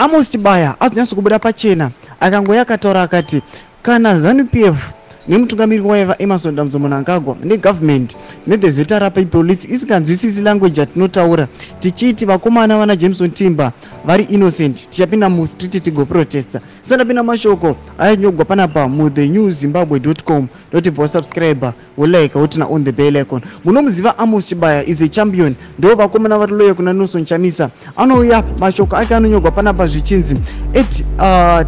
Amos Chibaya azinyaso kubuda pachena akangoya akataura akati kana ZANU-PF nemutungamiriri wayo Amos Chibaya negovernment nedhezeta rapa ipolisi isikanzwisisi language yatinotaura tichiti vakomana vana Jameson Timber vari innocent tichapinda mustreet tigoprotesta sandapinda mashoko ayanyogwa panapa muthenewzimbabwe.com ndotibva subscriber wolike wotina on the bell icon. Munomuziva Amos Chibaya is a champion ndo vakomana vari loya kuna Nelson Chamisa anouya mashoko ake anonyogwa panapa zvichinzi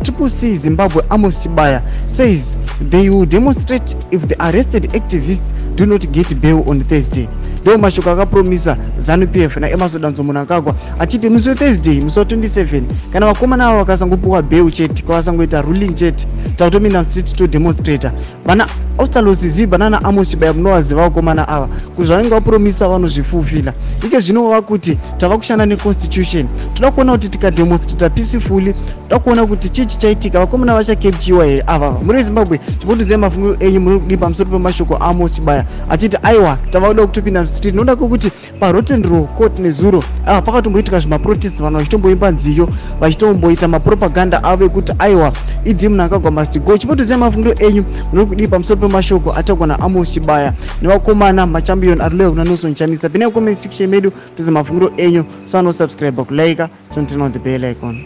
Triple C Zimbabwe Amos Chibaya says they will demonstrate if the arrested activists do not get bail on Thursday. Ndo mashoko akapromisa ZANU-PF na Amos Chibaya achiti musi Thursday musi 27 kana vakomana ava vakasangopiwa bail chete kwavasangoita ruling chete takutomina street to demonstrate vana Ostalosi banana Amos Chibaya munovaziva vakomana ava kuti zvanenge vapromisa vanozvifulfila ike zvinova kuti tava kushanda neconstitution toda kuona kuti tikademonstrata peacefully toda kuona kuti chichi chaitika vakomana vachakepchiwa here ava muri Zimbabwe chipotudzai mafungiro enyu muri kudii pamusoro pemashoko Amos Chibaya achiti aiwa tava kuda kutopinda street noda kuti paRotten Row court nezuro ava pakatomboitika zvimaprotest vanhu vachitomboimba nziyo vachitomboita mapropaganda avo ekuti aiwa idi Mnangagwa must go. Chipotudzai mafungiro enyu muri kudii pamusoro pemashoko ataugwa naAmos Chibaya nevakomana machampion ari loya kuna Nelson Chamisa. Pinai comment section medu tuze mafungiro enyu, subscribe, kulike, turn on the bell icon.